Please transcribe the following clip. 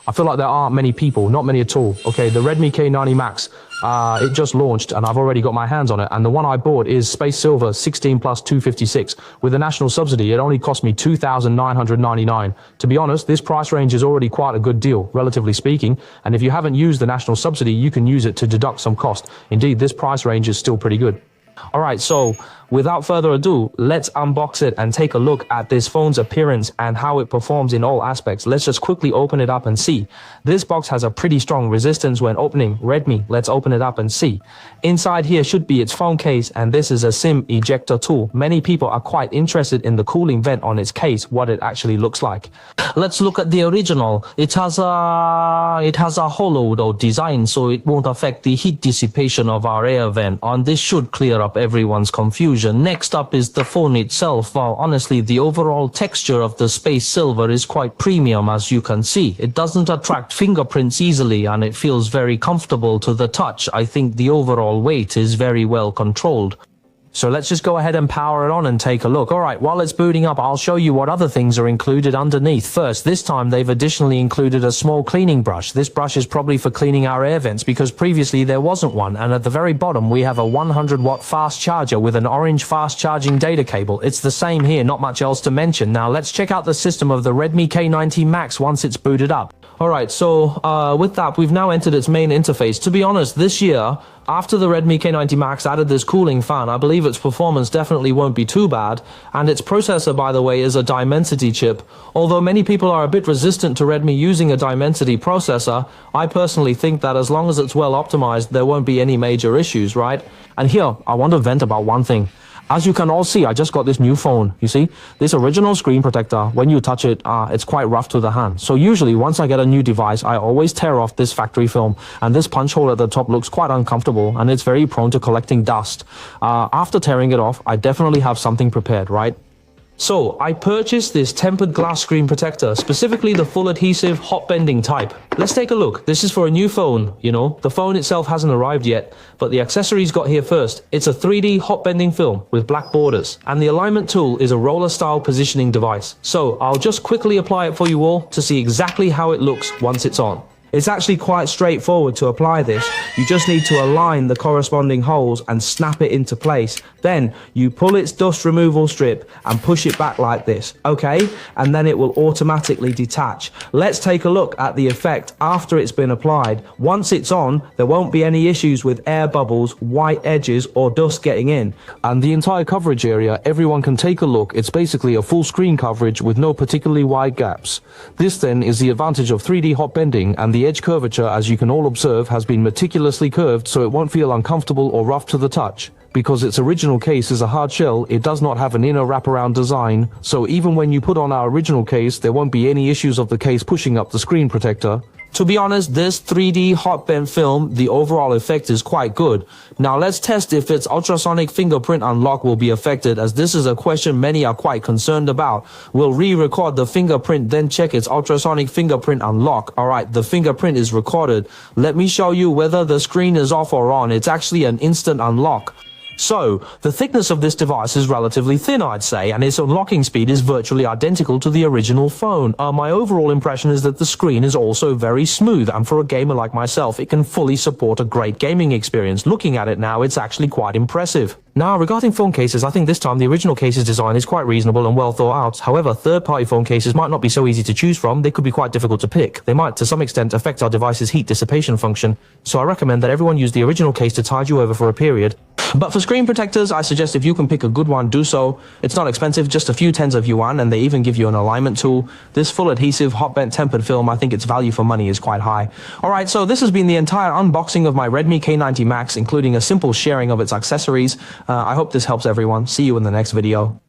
I feel like there aren't many people, not many at all. Okay, the Redmi K90 Max, it just launched and I've already got my hands on it. And the one I bought is Space Silver 16 plus 256. With a national subsidy, it only cost me $2,999. To be honest, this price range is already quite a good deal, relatively speaking. And if you haven't used the national subsidy, you can use it to deduct some cost. Indeed, this price range is still pretty good. All right, so without further ado, let's unbox it and take a look at this phone's appearance and how it performs in all aspects. Let's just quickly open it up and see. This box has a pretty strong resistance when opening. Redmi, let's open it up and see. Inside here should be its phone case, and this is a SIM ejector tool. Many people are quite interested in the cooling vent on its case, what it actually looks like. Let's look at the original. It has a hollow though design, so it won't affect the heat dissipation of our air vent, and this should clear up everyone's confusion. Next up is the phone itself. Well, honestly, the overall texture of the Space Silver is quite premium, as you can see. It doesn't attract fingerprints easily and it feels very comfortable to the touch. I think the overall weight is very well controlled. So let's just go ahead and power it on and take a look. Alright, while it's booting up, I'll show you what other things are included underneath. First, this time they've additionally included a small cleaning brush. This brush is probably for cleaning our air vents because previously there wasn't one. And at the very bottom we have a 100-watt fast charger with an orange fast charging data cable. It's the same here, not much else to mention. Now let's check out the system of the Redmi K90 Max once it's booted up. Alright, so with that, we've now entered its main interface. To be honest, this year, after the Redmi K90 Max added this cooling fan, I believe its performance definitely won't be too bad. And its processor, by the way, is a Dimensity chip. Although many people are a bit resistant to Redmi using a Dimensity processor, I personally think that as long as it's well optimized, there won't be any major issues, right? And here, I want to vent about one thing. As you can all see, I just got this new phone. You see, this original screen protector, when you touch it, it's quite rough to the hand. So usually once I get a new device, I always tear off this factory film, and this punch hole at the top looks quite uncomfortable and it's very prone to collecting dust. After tearing it off, I definitely have something prepared, right? So, I purchased this tempered glass screen protector, specifically the full adhesive hot bending type. Let's take a look. This is for a new phone, you know. The phone itself hasn't arrived yet, but the accessories got here first. It's a 3D hot bending film with black borders, and the alignment tool is a roller style positioning device. So, I'll just quickly apply it for you all to see exactly how it looks once it's on. It's actually quite straightforward to apply this. You just need to align the corresponding holes and snap it into place. Then you pull its dust removal strip and push it back like this, okay? And then it will automatically detach. Let's take a look at the effect after it's been applied. Once it's on, there won't be any issues with air bubbles, white edges, or dust getting in. And the entire coverage area, everyone can take a look. It's basically a full screen coverage with no particularly wide gaps. This then is the advantage of 3D hot bending, and the edge curvature, as you can all observe, has been meticulously curved so it won't feel uncomfortable or rough to the touch. Because its original case is a hard shell, it does not have an inner wraparound design, so even when you put on our original case, there won't be any issues of the case pushing up the screen protector. To be honest, this 3D hot bend film, the overall effect is quite good. Now let's test if its ultrasonic fingerprint unlock will be affected, as this is a question many are quite concerned about. We'll re-record the fingerprint, then check its ultrasonic fingerprint unlock. Alright, the fingerprint is recorded. Let me show you whether the screen is off or on. It's actually an instant unlock. So, the thickness of this device is relatively thin, I'd say, and its unlocking speed is virtually identical to the original phone. My overall impression is that the screen is also very smooth, and for a gamer like myself, it can fully support a great gaming experience. Looking at it now, it's actually quite impressive. Now, regarding phone cases, I think this time the original case's design is quite reasonable and well thought out. However, third-party phone cases might not be so easy to choose from. They could be quite difficult to pick. They might, to some extent, affect our device's heat dissipation function. So I recommend that everyone use the original case to tide you over for a period. But for screen protectors, I suggest if you can pick a good one, do so. It's not expensive, just a few tens of yuan, and they even give you an alignment tool. This full adhesive hot bent tempered film, I think its value for money is quite high. Alright, so this has been the entire unboxing of my Redmi K90 Max, including a simple sharing of its accessories. I hope this helps everyone. See you in the next video.